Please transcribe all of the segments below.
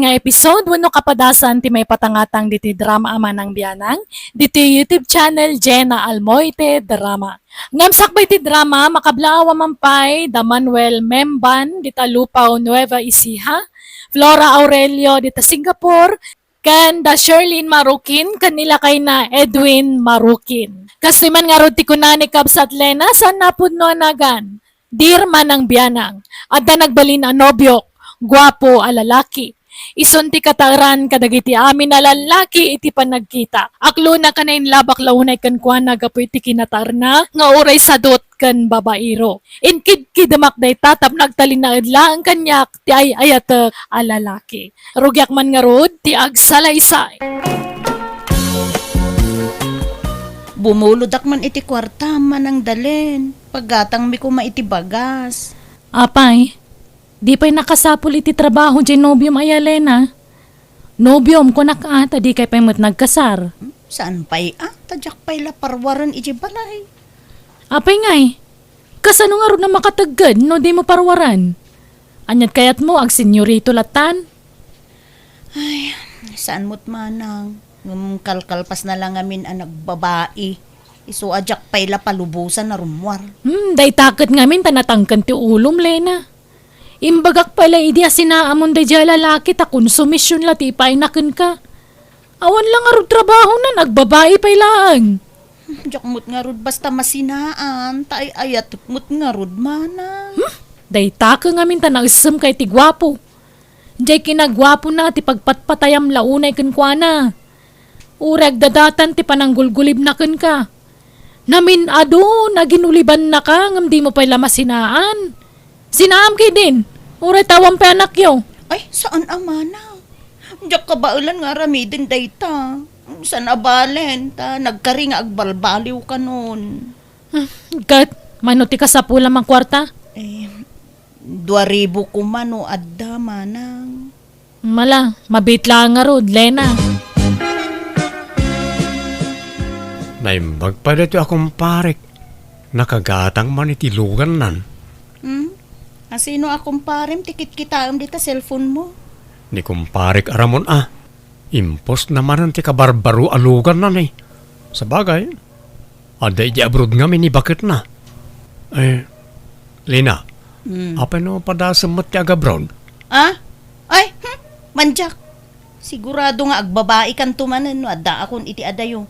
nga episode, wano kapadasan ti may patangatang diti drama Manang Bianang, diti YouTube channel JENA ALMOITE DRAMA. Ngamsak ba iti drama, makablaawa mampay, da Manuel Memban, dita Lupaw, Nueva Ecija, Flora Aurelio, dita Singapore, kan da Sherlyn Marukin, kanila kay na Edwin Marukin. Kasiman nga rod ti kunani kabsat Lena, saan napudno anagan? Dear Manang Bianang, at da nagbalin a nobyok, guapo a lalaki. Isunti kataran kadagiti amin na lalaki iti panagkita. Aklo na kanain labak launay kan kuana gapu iti kinatarna nga uray sadot kan babairo. Inkid-kidamak day tatap nagtalin na idla ang kanyak ti ay ayatek a lalaki. Rugyak man nga rod ti agsalaysay. Bumuludak man iti kwarta manang dalen. Paggatang mi kuma iti bagas. Apay, di pa'y nakasapul iti trabaho dyan nobyom ay Alena. Nobyom ko nakata di kay pa'y nagkasar. Saan pa'y tadyak pa'y laparwaran iti balay. Apay ngay, kasano nga ron na makatagad no di mo parwaran? Anyat kayat mo ag senyorito latan? Ay, saan mo't manang? Kalkalpas na lang amin anak babae. Iso adyak pa'y lapalubusan na rumwar. Day takot ngamin tanatangkan ti ulom, Lena. Imbagak pala idi asinaamon day dya lalaki ta konsumisyon la ti painakin ka. Awan lang arud trabaho na nagbabae pa'y lang. Diyak mo't nga rod basta masinaan, tayo ayat mo't nga rod mana. Day taka ngamin ta nagsam kay ti gwapo. Diyay kinagwapo na ti pagpatpatayam launay kenkwana. Urag dadatan ti pananggulgulib na ken ka. Namin ado, naginuliban na ka, ngam di mo pa'y lamasinaan. Sinaam kay din, uray tawang pa anak yo. Ay, saan amana? Diyak kabaulan nga ramidin dayta. Saan abalen, ta nagkari nga agbalbaliw ka nun. Kat, manuti ka sa pula mang kwarta? 2,000 kumano adda manang. Mala, mabitla nga rod, Lena. Naimbag pa dito akong parek. Nakagatang man itilugan nan. Asino akong parem tikit kitaam dita cellphone mo? Ni kumparek aramon Impos naman ang tika barbaro alugan nan eh. Sa bagay, aday di abroad nga ni bakit na. Lina, apa no padasam mo ti agabroad? Ay, manjak. Sigurado nga agbabae kan tumanan no adda akon iti adayo.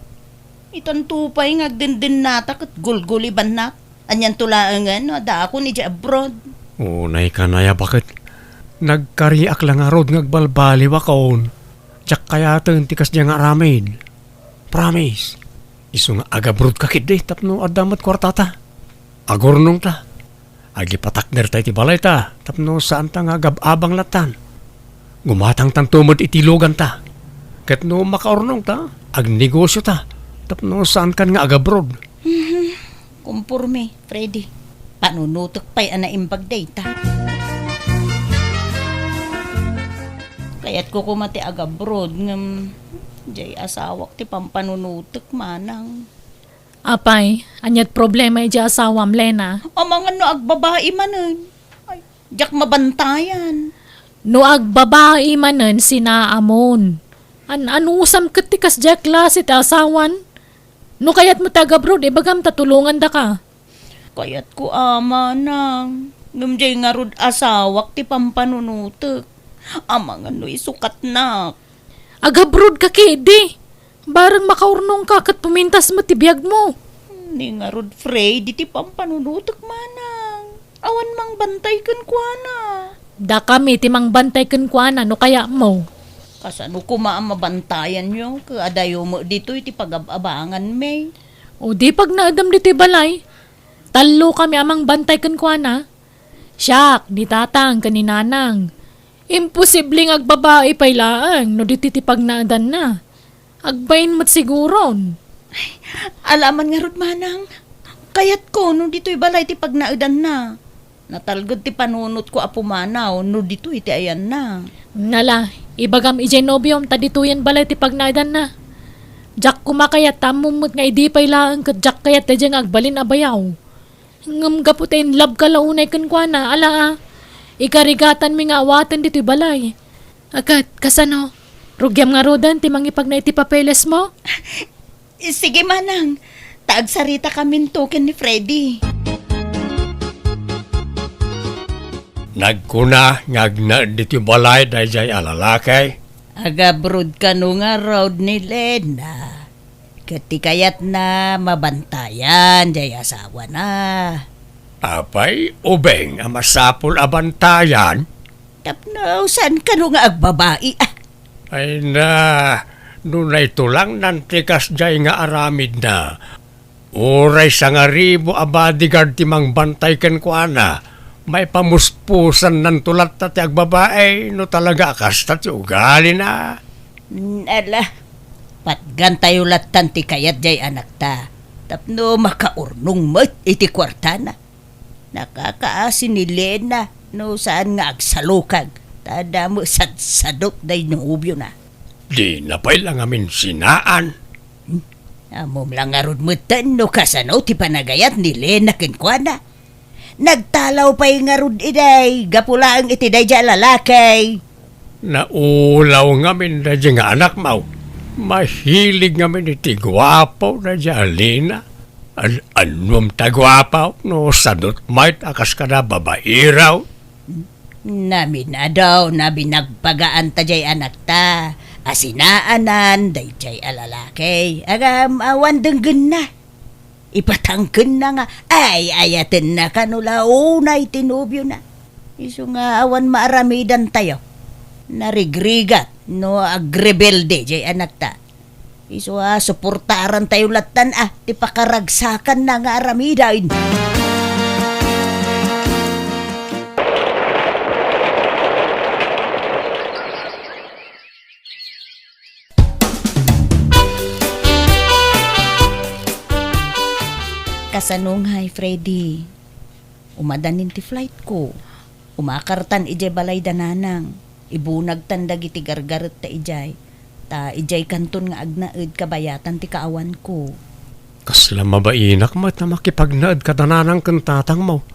Itan tupay nga agdindin natak at gulguliban nak. Anyan tulaangan no adda akon iti abroad. Unay ka na ya bakit? Nagkariak lang nga rod ngagbalbali wakaon. Tsak kaya tikas niya nga ramen. Promise. Iso nga agabrod kakit de tapno adamat kwartata. Agurnong ta. Agi patakner tayo ti balay ta. Tapno saan ta nga agababang latan. Gumatang tantumod itilugan ta. Kat no makaurnong ta. Agnegosyo ta. Tapno saan kan nga agabrod. Kumpurme, Freddy. Panunutok pa'y anaimbag data. Kaya't ko kumati agabroad ngam jay asawak ti pampanunutok manang. Apay, anyat problema iti asawam, Lena. Amang ano agbabae manen. Ay, jak mabantayan. No agbabae manen sinaamon. Anusam katikas jak klase ti asawan. No kayat mo tagabrod, bagam tatulungan da ka. Kaya't ko ama nang ngamjay nga rod asawak ti pampanunutok. Amang ano isukat na. Agabrod ka kidi. Barang makaurnong ka kat pumintas mo ti biyag mo. Ni nga rod Freddy ti pampanunutok manang. Awan mang bantay kan kuana. Da kami ti mang bantay ken kuana no kaya mo. Kasano ko mabantayan nyo? Kaadayo mo dito iti pag-abangan may. O di pag naadam dito balay. Talo kami amang bantay ken kuana. Siyak, di tatang kaninanang. Imposibleng agbabae pay laang no dito ti pag naadan na. Agbayin mo't siguron. Alaman nga rod manang. Kayat ko no dito'y balay ti pag naadan na. Natalgod ti panunot ko apumanaw no dito iti ayan na. Nala, ibagam ijay nobyom tadituyan balay ti pag naadan na. Jak kumakayat tamumot nga idi pay laang kat jak kayat ti diyang agbalin abayaw. Ngam gaputin lab ka launay kan kwa na ala Ikarigatan mi nga awatan dito'y balay. Agad, kasano? Rugyam nga rodan, timang ipag na iti papeles mo? Sige manang, taagsarita kami token ni Freddy. Nagkuna ngagna dito balay dahil jay alalakay. Agabrod ka no nga road ni Lena. Katikayat na mabantayan, jay asawa na. Apay, ubeng ang masapul abantayan. Tapno, saan ka no nga agbabae? Ay na, nunay tulang nantikas jay nga aramid na. Uray sa nga ribo bodyguard timang bantay ken kuana. May pamuspusan ng tulat na ti agbabae, no talaga akasta ti ugali na. Ala, patgan tayo latan ti kayat jay anak ta. Tapno makaurnong mat iti kwarta na. Nakakaasin ni Lena, no saan nga agsalukag. Tada mo sadsadot day nubyo na. Di na pa'y lang amin sinaan. Amom lang nga rod mo no kasano ti panagayat ni Lena kinkwana. Nagtalaw pa yung nga rod iday, gapulaang iti day dya lalakay. Naulaw ngamin na dyan nga anak mo. Mahilig ngamin iti guwapo na dyan alina. Anum ta guwapo, no sadot might akas ka na babairaw. Namin na daw, namin nagpagaan ta jay anak ta. Asinaanan, day jay alalakay. Agam awan denggen na. Ipatangken na nga, ay ayaten na kanula, unay tinubyo na. Iso nga awan maaramidan tayo. Narigrigat, no agrebelde, jay anak ta. Iso suportaran tayo latan ti pakaragsakan na nga aramidan. Kasanong hay, Freddy. Umadanin ti flight ko. Umakartan ijay balay dananang. Ibunag tandag iti gargaret ta ijay. Ta ijay kanton nga agnaed kabayatan ti kaawan ko. Kasla mabainak mo na makipagnaad ka dananang kantatang mo.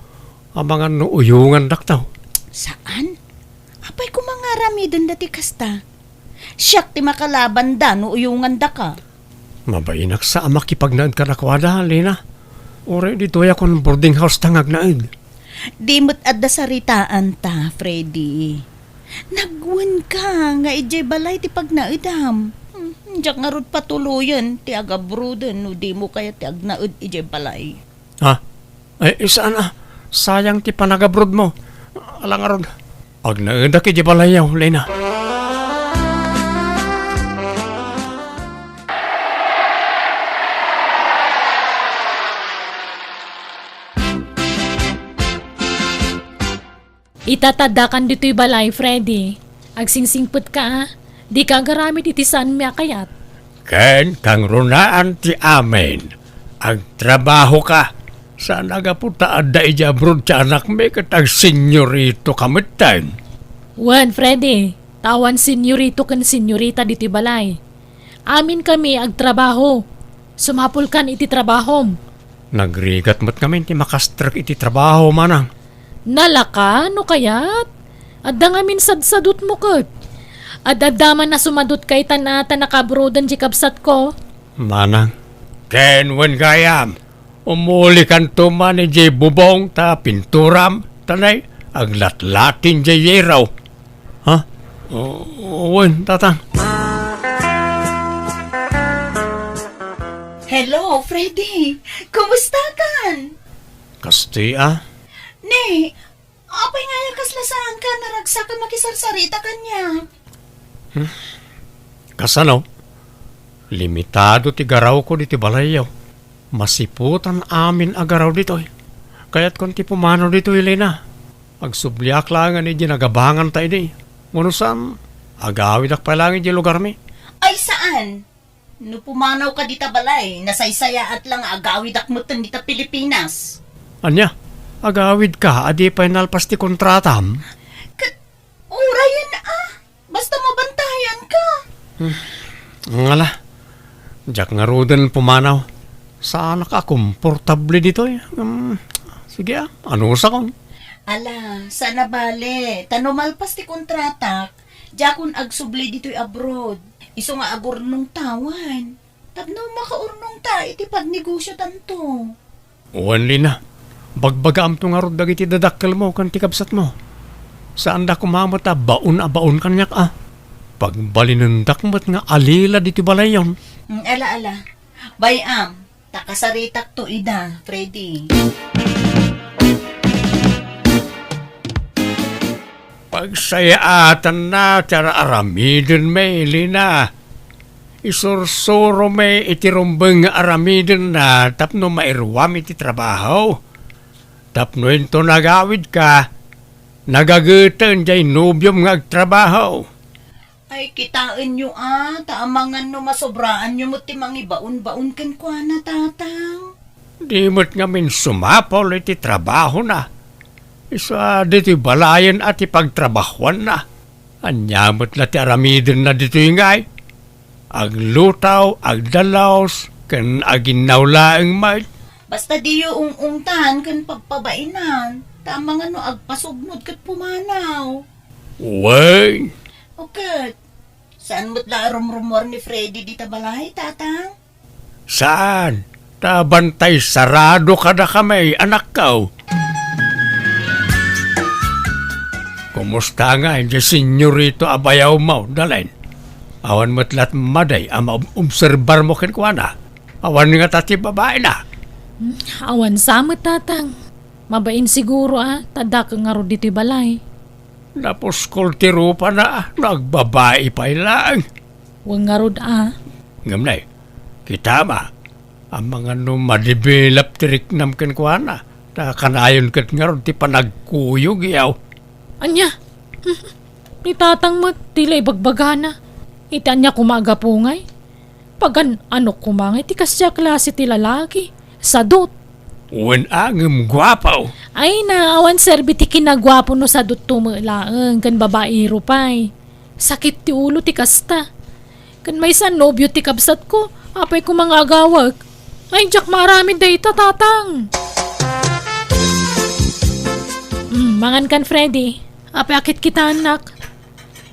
Ang mga nuuyungan daktaw. Saan? Apay ko mga ramidon dati kasta. Siyak ti makalaban da nuuyungan da ka. Mabainak sa makipagnaad ka nakwada, Lena. Ore dito yakon boarding house tangag naid. Di mo't adda saritaan ta, Freddy. Nagwan ka nga ijay balay ti pagnaidam. Diyak nga rod patuluyan ti agabrudan no di mo kaya ti agnaid ijay balay. Ha? Ay, saan sayang ti panagabrod mo. Alang arod. Agnaid aki di balayaw, Lena. Itatadakan dito'y balay, Freddy. Agsingsingput ka, di ka garamit iti saan mi akayat. Ken kang runaan ti amen. Agtrabaho ka. Saan agaputa adda ija abroad ti anak me katag senyorito kamitan. Wan, Freddy. Tawan senyorito kan senyorita dito'y balay. Amin kami agtrabaho. Sumapul kan iti trabahom. Nagrigat mo't kami ti makastrak iti trabaho manang. Nalaka, no kayat? Adda nga min sadsadot mo kat. Adadaman na sumadot kay tanata nakabrodan di kabsat ko. Manang, ken wen gayam, umuli kan tuman ni Jay Bubong ta pinturam, tanay, aglatlatin Jay Yeraw. Ha? Wen, tatang. Hello, Freddy. Kumusta kan? Kasti Ne, apay nga yung kaslasaan ka naragsakan makisarsarita kanya. Kasano? Limitado ti garaw ko diti balayaw. Masiputan amin agaraw dito. Kaya't kung ti pumano dito, Elena. Agsubliak lang ni ginagabangan tayo di. Munusan, agawid ak pa lang di lugar mi. Ay saan? No pumanaw ka dita balay, nasaysaya at lang agawid akmutan dita Pilipinas. Anya? Agawid ka, adi pa inalpas ti kontratam. Urayan basta mabantayan ka. Ngala, jak nga roden pumanaw. Saan ka komportable dito sige ano sa kon? Ala, sana bale, tanumalpas ti kontratak. Jakon agsubli dito'y abroad. Iso nga agurnong tawan. Tapno makaurnong ta, iti pagnegosyo tanto. Uwan lina, bagbagaam to nga rod dagiti dadakkel mo kan tikabsat mo. Saan da kumamot baon a baon kanyak Pagbalinundak mo't nga alila dito balayon. Ala. Bayam, takasaritak to ida, Freddy. Pagsayaatan na, tara aramidin may lina. Isursuro may itirumbeng nga aramidin na tapno mairwam iti trabaho. Tapno ito nagawid ka, nagagutan jay nubyom nga agtrabaho. Ay, kitain nyo taamangan no masobraan nyo mo timang ibaon-baon kan kwa na tatang. Di mo't nga min sumapol iti trabaho na. Isa dito balayan at ipagtrabahuan na. Anyamot na ti aramidin na dito ingay. Aglutaw, agdalaos, kan aginawlaang may. Basta di yung ungtan kan pagpabainan. Taamangan no agpasugnod kat pumanaw. Uway! Okay. Saan mo't la rumrumor ni Freddy di tabalay, tatang? Saan? Tabantay sarado ka na kami, anak ka. Kumusta nga, hindi senyorito abayaw mo, dalin. Awan mo't lat maday, obserbar mo kinkwana. Awan nga tati babae na. Awan samot tatang. Mabain siguro tadak nga ro dito'y balay. Tapos kultiro pa na, nagbabae pa ilang. Huwag nga rod Ngamnay, kita ma, ang mga madibilap tirik nam kinkwana. Kanayon kat nga ron, ti panagkuyog yaw. Anya? Ni tatang mo, tila ibagbagana. Itan niya kumagapungay. Pagan ano kumangay, ti kasya klase ti lalaki. Sadot. Uwan angem guapo. Ay naawan serbi ti kinagwapo no sadot tumulaang kan babae rupay. Sakit ti ulo ti kasta. Kan may san nobyo ti kabsat ko, apay ko mga agawag. Ay jak maraming data tatang. Mangan kan Freddy. Apay akit kita anak.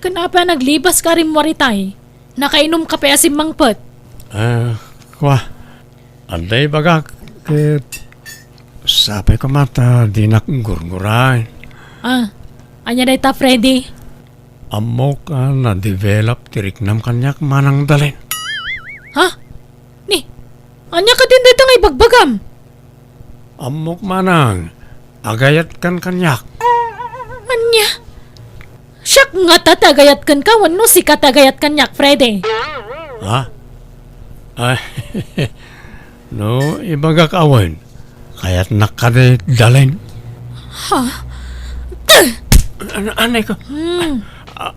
Kan apay naglibas ka rin waritay. Nakainom ka pa asim mangpet. Kwa. Anday baga, sapay ko mata, di nakgurguray. Anya data Freddy? Amok na-develop tiriknam kanyak manang dalin. Ha? Ni, anya ka din dito nga ibagbagam? Amok manang, agayat kan kanyak. Anya? Siyak nga tatagayat kan ka, wano si katagayat kanyak, Freddy? Ha? Ay, no, ibagak awan. Kaya't nakade dalin. Ha? Anay ko?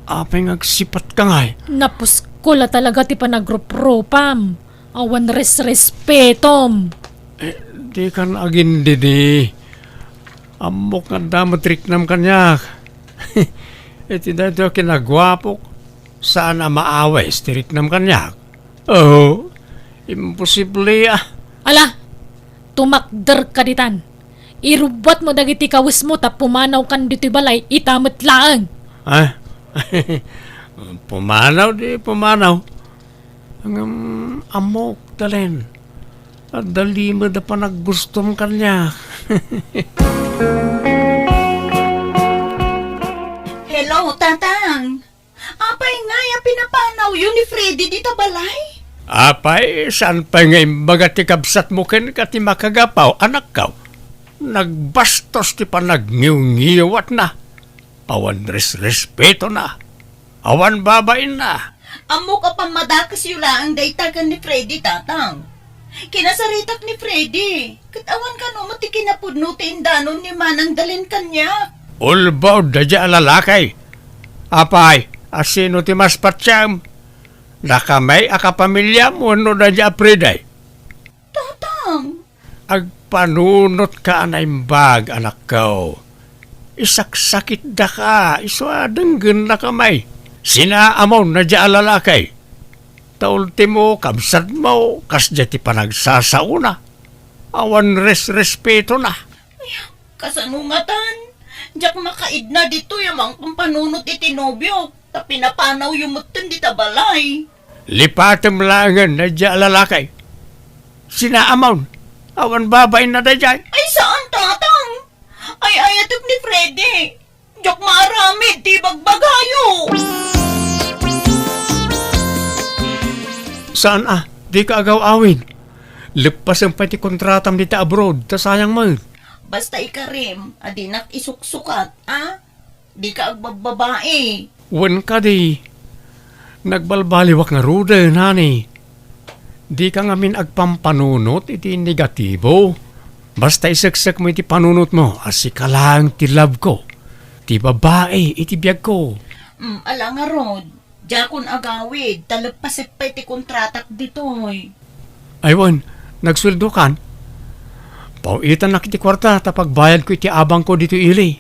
Apay ngagsipat ka nga. Napus ko la talaga ti panagropropam. Awan respetom. Di kan agin didi. Amok nga damatrik nam kanyak. Iti dito kinagwapok. Saan maaway stirik nam kanyak. Oh, imposible Ala, tumakder ka ditan. Irubat mo dagiti kawis mo ta pumanaw kan dito'y balay itamot laang. Pumanaw di pumanaw. Ang amok dalin. At dali mo da pa naggustom kanya. Hello, tatang. Apay nga ya pinapanaw yun ni Freddy di tabalay? Apay, saan pa nga imbaga ti kabsat mo ken ka ti makagapaw, anak ka? Nagbastos ti pa nagngiw-ngiwat na. Awan respeto na. Awan babain na. Amo ka pa madakas yula ang daytagan ni Freddy, tatang. Kinasaritak ni Freddy. Katawan ka no mati kinapudno ti indanon ni Manang dalin kanya. Ulbaw da dya lalakay. Apay, asino ti mas patsyam? Nakamay akapamilya mo no da dya apriday. Tatang. Agpanunot ka anaimbag, anak ko. Isaksakit da ka, iswadanggan na kamay. Sinaamaw na dya alalakay. Taulti mo, kamsad mo, kasdya ti panagsasauna. Awan respeto na. Kasanungatan. Diyak makaid na dito yamang kung panunot iti nobyo. Ta pinapanaw yung mutin di ta balay. Lipatam langan na dya lalaki. Sinaamaw. Awan babae na da dyan. Ay saan tatang? Ay ayatok ni Freddy. Jok maaramid, di bagbagayo. Saan Di ka agaw-awin. Lepas ang pati kontratam dita abroad. Ta sayang mo. Basta ikarim, adinak isuksukat, Di ka agbababae. Wan ka di. Nagbalbaliwak nga rude, nani. Di ka ngamin agpampanunot iti negatibo. Basta isaksak mo iti panunot mo, asi ka lang ti love ko. Ti babae iti biyag ko. Ala nga rod, jakon agawid, talagpasit pa iti kontratak ditoy. Aywan, nagsweldo kan. Pauitan na kiti kwarta tapag bayad ko iti abang ko dito ili.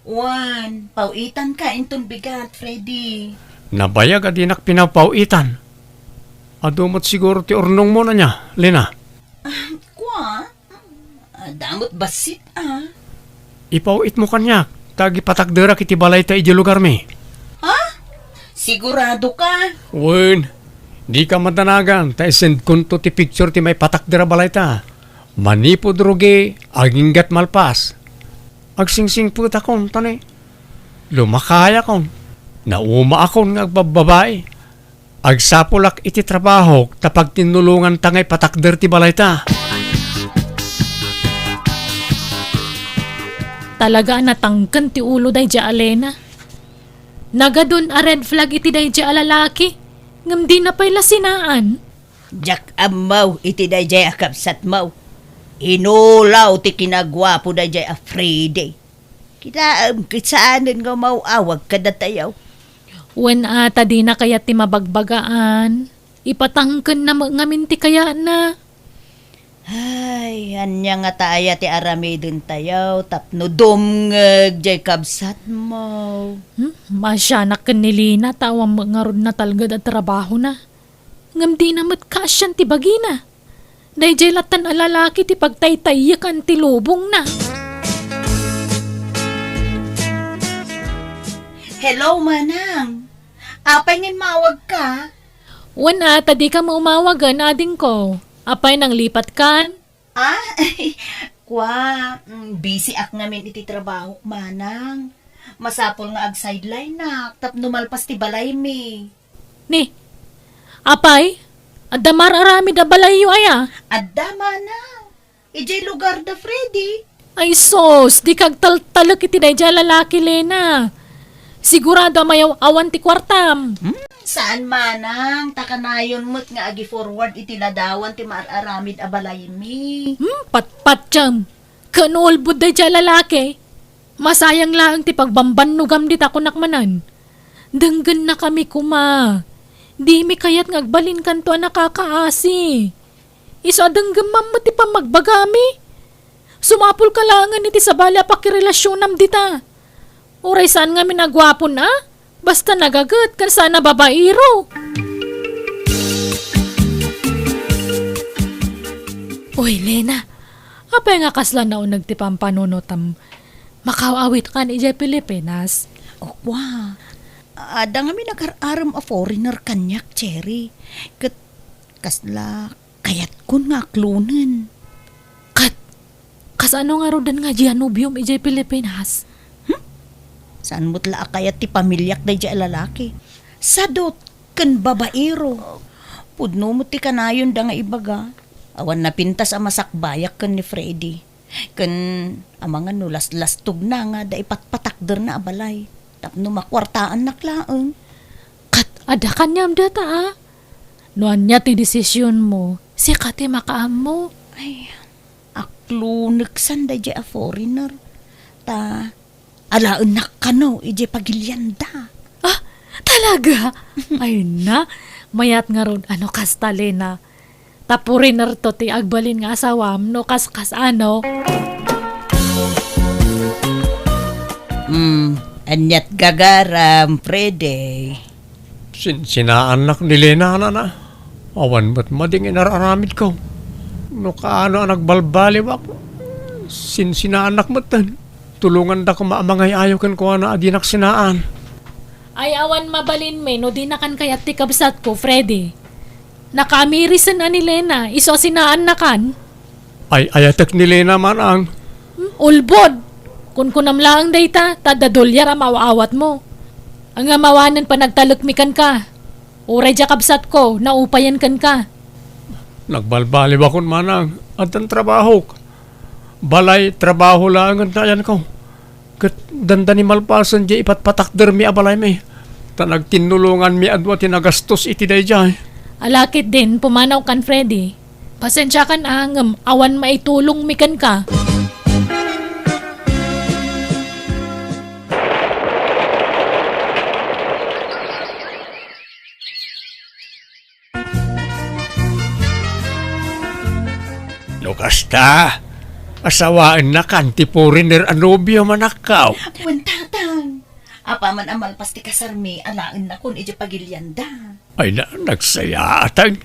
Wan, pauitan ka inton bigat, Freddy. Nabayag at inak pinapauitan. Adumot siguro ti ornong mo na niya, Lena. Kwa? Damot basit, Ipauit mo kanya, tagi patakdera kiti balay ta iti lugar mi. Sigurado ka? Wen, di ka matanagan, ta send kunto ti picture ti may patakdera balay ta. Manipod rugi, aginggat malpas. Agsingsing puta kon, tani. Lumakaya kon. Nauma akon nga agbababae. Agsapulak iti trabaho tapag tinulungan tangay patakder ti balay ta. Talaga natangkan ti ulo day dya Alena. Nagadun a red flag iti day dya alalaki. Ngam di na pa'y lasinaan. Jak amaw iti dayjay akapsat maw. Inulaw ti kinagwapo dayjay a Friday. Kita kisaanan nga maw awag kada tayaw. Wen ata di na kaya ti mabagbagaan. Ipatangkan na ngamin ti kaya na. Ay, anya nga taaya ti aramidin tayaw. Tapno dumngag jay kabsat maw. Masyanak kan ni Lina tawang mga rod na talgad at trabaho na. Ngam di namat kasyan ti bagina. Dayjay latan alalaki ti pagtaytayakan ti lubong na. Hello, Manang. Apay ngin mawag ka? Wen ata di ka maumawagan ading ko. Apay nang lipat kan? Kwa, busy ak ngamin iti trabaho, Manang. Masapol nga ag sideline na, tapno malpas ti balay mi. Ni, apay? Adamar arami da balayo aya. Adda, Manang. Ijay lugar da, Freddy. Ay sos, di kag taltalak iti dayjay lalaki Lena. Sigurado mayaw awan ti kwartam. Saan, Manang? Takanayon mo't nga agi forward iti ladawan ti maararamid a balay mi. Pat-pat jam. Kanulbud dayjay lalaki. Masayang lang ti pagbambanugam dit ako nakmanan. Denggan na kami kuma. Di mi kayat ngagbalin kanto a nakakaasi. Iso adenggam mammo ti pamagbagami. Sumapul ka langan iti sabala pakirelasyonam dita. Uray saan nga minagwapo na? Basta nagagat kan sana babairo. Uy, Lena. Apay nga kasla na unag ti pampanunotam. Makawawit kan ijay Pilipinas. Oh, wow. Ada nga mi nag-aram a foreigner kanyak, Cherry. Kasla, kayat kun nga klunan. Kas ano nga rodan nga Gianubium ijay Pilipinas? Saan mo't la kayat ti pamilyak day dya lalaki? Sadot, kan babaero. Pudno mo ti kanayon da nga ibaga. Awan na pintas a masakbayak kan ni Freddy. Kan amangan no lastug na nga da ipatpatakder na abalay. Tapno makwartaan naklaang. Kat, ada kanyam data Noan niya ti desisyon mo, si kati makaam mo. Ay, akluneksan da dya a foreigner. Alaan na kano, ije pagilyanda. Talaga? Ay na, mayat nga ron, ano kasta Lena. Tapurin na to ti agbalin nga asawam, no kas ano. Anyat gagaram, Freddy. Sinaanak ni Lena na. Awan ba't mading inararamid ko. No kaano ang nagbalbaliwak. Sinaanak mo tan. Tulungan da ko maamangay ayaw kan ko na adinak sinaan. Ay awan mabalin me, no di na kan kayat ti kabsat ko, Freddy. Nakamirisan na ni Lena, iso sinaan na kan. Ay ayatek ni Lena Manang. Ulbod! Kung kunam lang dayta, tadadolyar ang mawaawat mo. Ang amawanan pa nagtalukmikan ka. Uray dya kabsat ko, naupayan kan ka. Nagbalbali ba kun Manang? At ang trabaho. Balay, trabaho lang ang tayan ko. Kat danda ni malpasan di ipatpatakder mi abalay mi. Ta nagtinulungan mi adwa tinagastos iti dayjay. Alakit din, pumanaw kan Freddy. Pasensya kan angam, awan maitulong mikan ka. Lukasta, asawaan na kan ti foreigner anobyo manakaw. Wantatang. Apa man amal pasti kasarmi, alaan na kun iti pagilyanda. Ay na, nagsayatag.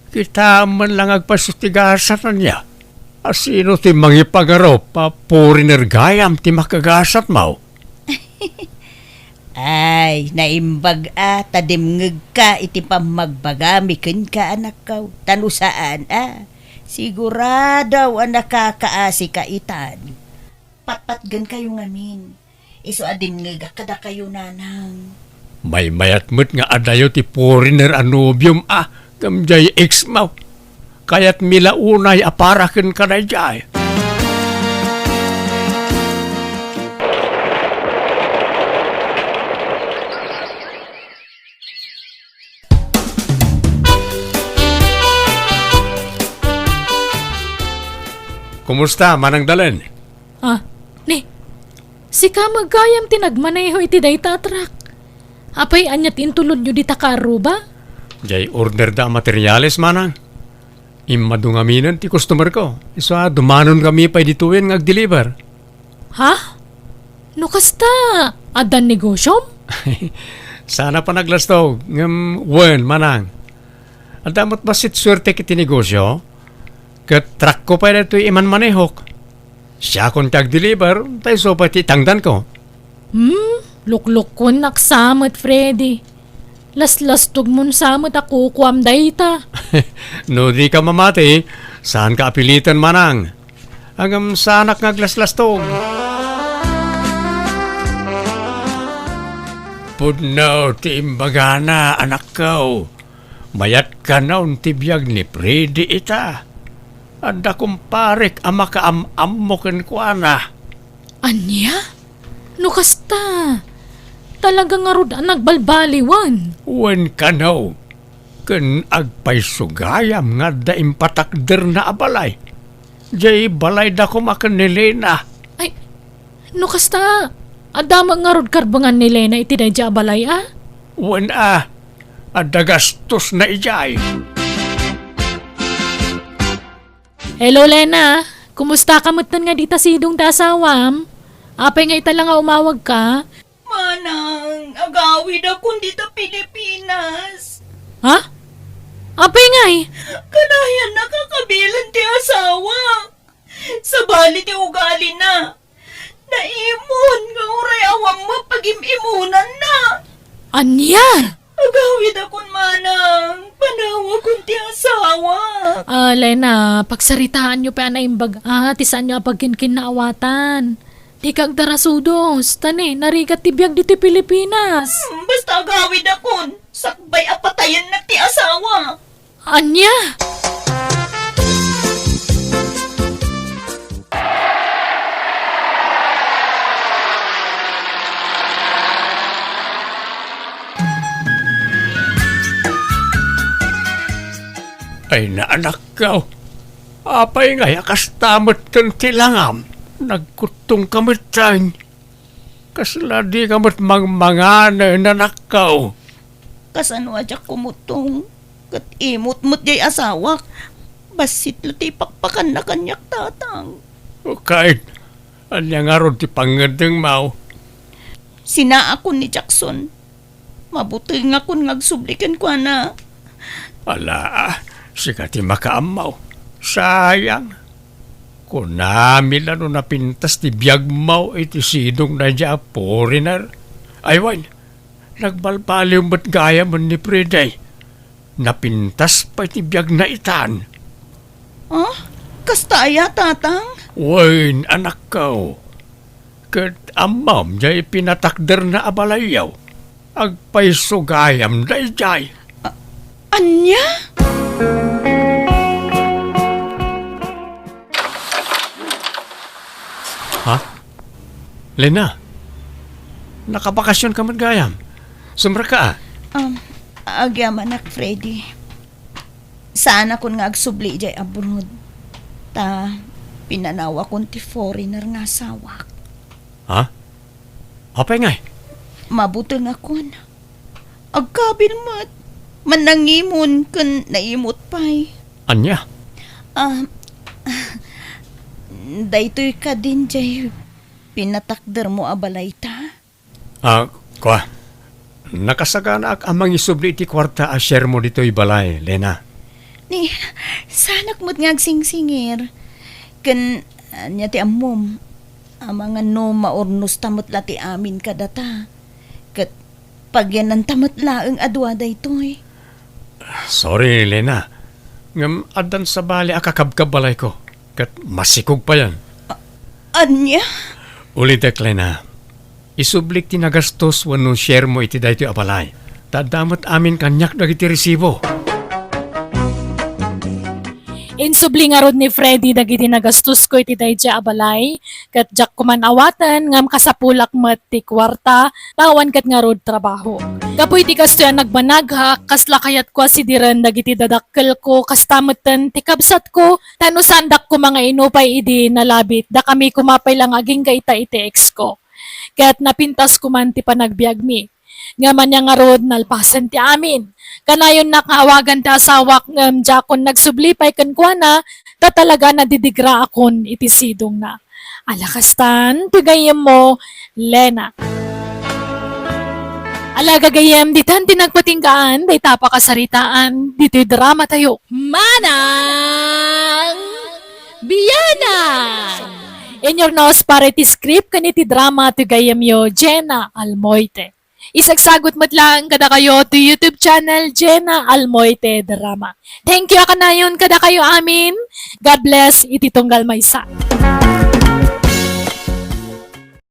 Kita man lang agpasutigasan na niya. Asino ti mangipagaro pa foreigner gayam ti makagasat mo. Ay, naimbag tadimngeg ka iti pamagbagamikin ka anak ka. Tanusaan sigurado ang nakakaasi ka itan. Patpatgan kayo ngamin. Iso adimngeg kada kayo nanang. May mayat mo't nga adayo ti foreigner anobyum kamjay ex mo. Kaya't milaunay aparakin ka na jay. Kumusta, Manang Dalen? Ni, si ka magkayam tinagmaneho iti dayta truck. Apay anyat intulod nyo di takaro ba? Jay order da materyales, Manang. Imadungaminan ti customer ko. Isa dumanon kami pa dituin ngag-deliver. Ha? No kasta, adan negosyom? Sana pa naglasto. Wen, Manang. Ang damot basit swerte kiti negosyo. Kat truck ko pa ito iman manehok. Siya kung tag-deliver, tayo so pati tangdan ko. Lukluk ko naksamot, Freddy. Las-lastog mon samot ako kuam dayta. No di ka mamati, saan ka apilitan, Manang? Hanggang sanak ngaglaslastog. Pudno ti imbagana, anak ko. Mayat ka na ti biyag ni Freddy ita. Anda kumparek ama ka am-am mo kenkwana. Anya? No kasta. Talaga nga rod ang nagbalbaliwan. Wen ka no. Ken agpay sugayam nga da impatakder na abalay. Jay balay da kumakan ni Lena. Ay, no kasta. Adama nga rod karbangan ni Lena iti dayja balay Wen adagastos na ijay. Hello Lena, kumusta ka mutan nga dita sidong dasawam? Apay nga ita lang nga umawag ka? Manang, agawid akong dito Pilipinas. Ha? Apay nga Kanayan nakakabilan ti asawa. Sa bali ti ugali na. Naimon nga uray awang mapag-imimunan na. Anya? Agawid akong manang. Panawa kong ti asawa. Lena, pagsaritaan nyo pa na imbag tisan nyo pagkinkin na awatan. Di kag darasudos, tani, narigat ti biyag diti Pilipinas. Basta agawid akong. Sakbay apatayan na ti asawa. Anya? Ay na anak ko. Apay nga yakastamot kang tilangam. Nagkutong kamitsan. Kasla di kamot mangmangana na nakaw. Kasano adyak kumutong. Kat imot-mot jay asawa. Basit ti pakpakan na kanyak tatang. O kahit anya nga ron ti pangadeng mau. Sina ako ni Jackson. Mabuti nga kun ngagsublikan ko na. Ala, sika ti makaamaw. Sayang. Kung namin ano napintas ti biyag mau iti sidong na dya foreigner. Aywan, Nagbalbaliw ba't gaya man ni Preday? Napintas pa iti biyag na itan. Ah, kastaya, tatang? Wain, anak ko. Kat amam jay pinatakder na abalayaw. Agpaiso gayam day jay. Anya? Ha? Lena, nakabakasyon ka man gayam. Sumra ka. Agyaman ak, Freddy. Sana kun nga agsubli jay abroad. Ta, pinanawa kon ti foreigner nga sawak. Ha? Apay ngay? Mabuti nga kun. Agkabil mat. Manangimon kun naimot pay. Anya? Daytoy ka din jay pinatakder mo abalay ta. Kwa. Nakasagana ak amang isubli iti kwarta a share mo dito'y balay, Lena. Ni, sanak mo't nga agsingsingir. Kan, anya ti amom. Amang ano maornos tamot la ti amin kadata. Kat, pagyanan tamot la ang adwa daytoy. Sorry, Lena. Ngam adan sa bali akakabkabalay ko. Kat masikog pa yan. Anya? Ulitek, Lena. Isublik ti nagastos wano share mo iti daytoy abalay. Tadamot amin kanyak dagiti resibo. Insubli nga rod ni Freddy dagiti nagastos ko iti dayjay abalay, kat jak kumanawatan ngam kasapulak met ti kwarta, tawan kat nga rod trabaho. Kapoy ti kasto yan nagbanagha, kasla kayat ko si diren dagiti dadakkel ko, kastametan ti kabsat ko, tano sandak ko mga inupay idi nalabit, da kami kumapay lang aging kaita iti ex ko. Kaya't napintas ko man ti panagbiag mi. Nga man niya nga rod nalpasan ti amin. Kanayon nakawagan ti asawak ngam jakon nagsublipay kan kuana, ta talaga nadidigra akon iti sidong na. Alakastan, pigayem mo, Lena. Alagagayem, ditan tinagpatinggaan, day tapakasaritaan, dito'y drama tayo. Manang Bianang! In your nose para iti script kaniti drama to gayam yo, JENA ALMOITE. Isagsagot mo't lang kada kayo to YouTube channel JENA ALMOITE DRAMA. Thank you kanayon kada kayo amin. God bless iti tunggal maysa.